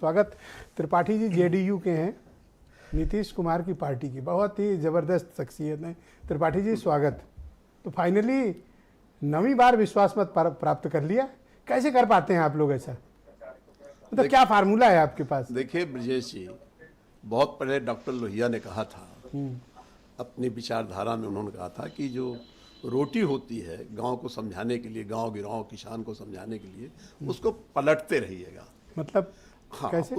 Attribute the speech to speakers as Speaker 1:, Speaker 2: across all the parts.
Speaker 1: स्वागत। त्रिपाठी जी जेडीयू के हैं, नीतीश कुमार की पार्टी की बहुत ही ज़बरदस्त शख्सियत है। त्रिपाठी जी स्वागत। तो फाइनली 9वीं बार विश्वास मत प्राप्त कर लिया, कैसे कर पाते हैं आप लोग ऐसा? मतलब क्या फार्मूला है आपके पास?
Speaker 2: देखिए ब्रजेश जी, बहुत पहले डॉक्टर लोहिया ने कहा था, अपनी विचारधारा में उन्होंने कहा था कि जो रोटी होती है गांव को समझाने के लिए, गांव गिराओ किसान को समझाने के लिए, उसको पलटते रहिएगा।
Speaker 1: मतलब
Speaker 2: हाँ,
Speaker 1: कैसे?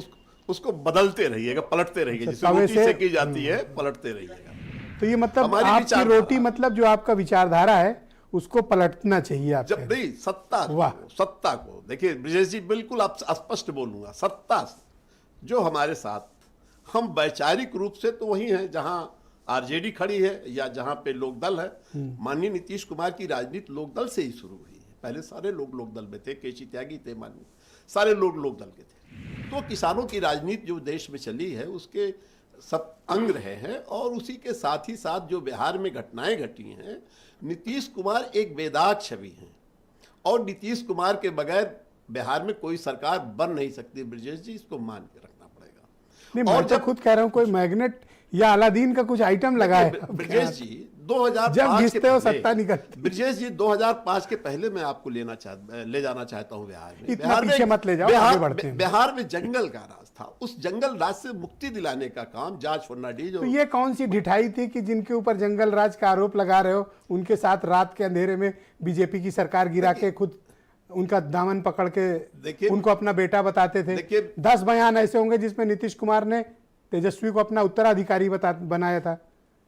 Speaker 2: उसको बदलते रहिएगा, पलटते रहिएगा। जैसे रोटी से की जाती है, पलटते रहिएगा।
Speaker 1: तो ये मतलब आपकी रोटी, मतलब जो आपका विचारधारा है उसको पलटना चाहिए आप।
Speaker 2: जब नहीं सत्ता को देखिए ब्रजेश जी, बिल्कुल आप स्पष्ट बोलूंगा, सत्ता जो हमारे साथ, हम वैचारिक रूप से तो वही हैं जहां आरजेडी खड़ी है या जहां पे लोकदल है। माननीय नीतीश कुमार की राजनीति लोकदल से ही शुरू हुई है। पहले सारे लोग लोकदल में थे, केसी त्यागी थे, माननीय सारे लोग लोकदल के थे। तो किसानों की राजनीति जो देश में चली है उसके सब अंग रहे हैं, और उसी के साथ ही साथ जो बिहार में घटनाएं घटी हैं, नीतीश कुमार एक बेदाग छवि हैं, और नीतीश कुमार के बगैर बिहार में कोई सरकार बन नहीं सकती। ब्रजेश जी, इसको मान के रखना पड़ेगा।
Speaker 1: नहीं, मैं तो खुद कह रहा हूँ कोई मैग्नेट या अलादीन का कुछ आइटम लगा है
Speaker 2: ब्रजेश जी। 2005
Speaker 1: जब जिसते हो सत्ता निकलती।
Speaker 2: ब्रजेश जी, 2005 के पहले मैं आपको ले जाना चाहता हूँ बिहार में।
Speaker 1: इतना पीछे मत ले जाओ, आगे बढ़ते हैं।
Speaker 2: बिहार में जंगल का राज था, उस जंगल राज से मुक्ति दिलाने का काम जॉर्ज फर्नांडिस।
Speaker 1: तो ये कौन सी ढिठाई थी कि जिनके ऊपर जंगल राज का आरोप लगा रहे हो, उनके साथ रात के अंधेरे में बीजेपी की सरकार गिरा के खुद उनका दामन पकड़ के उनको अपना बेटा बताते थे? 10 बयान ऐसे होंगे जिसमें नीतीश कुमार ने तेजस्वी को अपना उत्तराधिकारी बनाया था।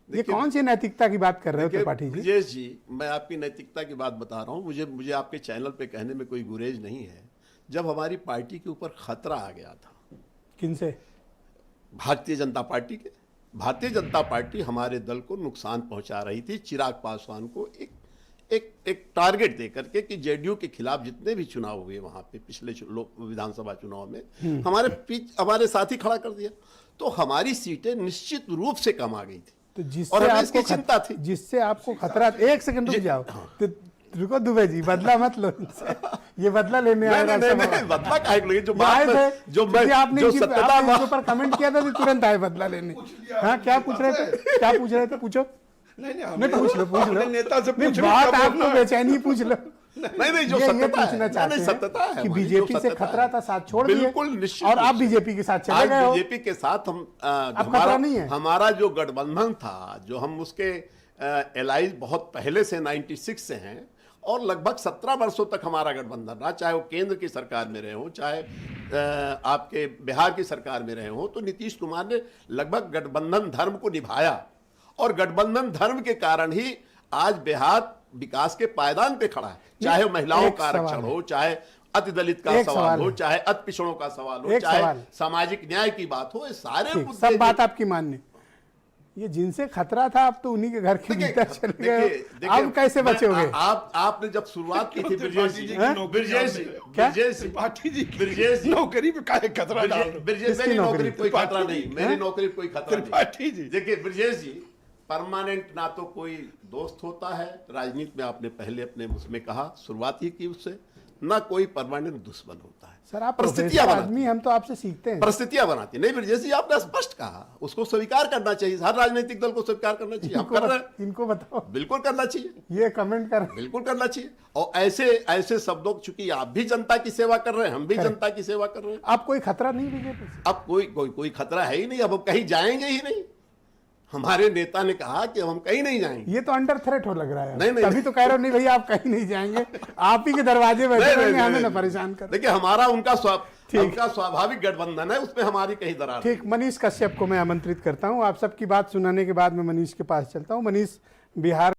Speaker 1: ये कौन सी नैतिकता की बात कर रहे हो त्रिपाठी जी?
Speaker 2: ब्रजेश जी, मैं आपकी नैतिकता की बात बता रहा हूँ। मुझे आपके चैनल पे कहने में कोई गुरेज नहीं है। जब हमारी पार्टी के ऊपर खतरा आ गया था,
Speaker 1: किनसे?
Speaker 2: भारतीय जनता पार्टी के। भारतीय जनता पार्टी हमारे दल को नुकसान पहुंचा रही थी। चिराग पासवान को एक टारगेट दे करके कि जेडीयू के खिलाफ जितने भी चुनाव हुए वहां पे पिछले विधानसभा चुनाव में हमारे साथ ही खड़ा कर दिया। तो हमारी सीटें निश्चित रूप से कम आ गई थी।
Speaker 1: तो जिससे आपको चिंता थी, जिससे आपको खतरा। एक सेकंड रुक जाओ, रुको दुबे जी, बदला मत लो इनसे। ये बदला लेने आए
Speaker 2: नहीं, बदला काहे के लिए? जो
Speaker 1: आपने इनके ऊपर कमेंट किया था तो तुरंत आए बदला लेने। हाँ, क्या पूछ रहे थे? पूछो। नहीं, पूछ लो
Speaker 3: नेता से
Speaker 1: बात आपको बेचैनी, पूछ लो।
Speaker 2: नहीं, जो सत्यता है
Speaker 1: कि बीजेपी से खतरा था, साथ छोड़ दिए,
Speaker 2: बिल्कुल निश्चित,
Speaker 1: और आप बीजेपी के साथ चले गए हो।
Speaker 2: बीजेपी के साथ हम हमारा जो गठबंधन था, जो हम उसके एलाइज बहुत पहले से 96 से हैं, और लगभग 17 वर्षों तक हमारा गठबंधन रहा, चाहे वो केंद्र की सरकार में रहे हो, चाहे आपके बिहार की सरकार में रहे हो। तो नीतीश कुमार ने लगभग गठबंधन धर्म को निभाया, और गठबंधन धर्म के कारण ही आज बिहार विकास के पायदान पे खड़ा है। चाहे महिलाओं का आरक्षण हो, चाहे अति दलित का सवाल हो, चाहे अति पिछड़ों का सवाल हो, चाहे सामाजिक न्याय की बात हो, ये सारे
Speaker 1: सब बात आपकी माननी। ये जिनसे खतरा था, आप तो उन्हीं के घर के भीतर चले गए। अब कैसे बचोगे?
Speaker 2: आपने जब शुरुआत की थी ब्रजेश जी,
Speaker 3: नौकरी पे काहे खतरा डाल रहे हो?
Speaker 2: मेरी नौकरी कोई खतरा नहीं, मेरी नौकरी कोई खतरा नहीं। देखिए ब्रजेश जी, परमानेंट ना तो कोई दोस्त होता है राजनीति में, आपने पहले अपने उसमें कहा, शुरुआत ही की उससे, ना कोई परमानेंट दुश्मन होता है।
Speaker 1: सर, आप परिस्थितियां आदमी, हम तो आपसे सीखते हैं।
Speaker 2: परिस्थितियां बनाती नहीं ब्रजेश जी, आपने स्पष्ट कहा, उसको स्वीकार करना चाहिए। हर राजनीतिक दल को स्वीकार करना चाहिए। हम कर रहे हैं,
Speaker 1: इनको बताओ।
Speaker 2: बिल्कुल करना चाहिए,
Speaker 1: ये कमेंट कर,
Speaker 2: बिल्कुल करना चाहिए। और ऐसे शब्दों, चूंकि आप भी जनता की सेवा कर रहे हैं, हम भी जनता की सेवा कर रहे हैं।
Speaker 1: आप कोई खतरा नहीं बीजेपी से?
Speaker 2: अब कोई खतरा है ही नहीं। अब हम कहीं जाएंगे ही नहीं। हमारे नेता ने कहा कि हम कहीं नहीं जाएंगे।
Speaker 1: ये तो अंडर थ्रेट हो लग रहा है।
Speaker 2: नहीं,
Speaker 1: तभी तो कह रहे हो नहीं भैया आप कहीं नहीं जाएंगे, आप ही के दरवाजे बैठे रहेंगे, हमें ना परेशान कर।
Speaker 2: देखिए, हमारा उनका स्वाभाविक गठबंधन है, उसमें हमारी कहीं दरार।
Speaker 1: ठीक, मनीष कश्यप को मैं आमंत्रित करता हूं। आप सबकी बात सुनाने के बाद मैं मनीष के पास चलता हूं। मनीष, बिहार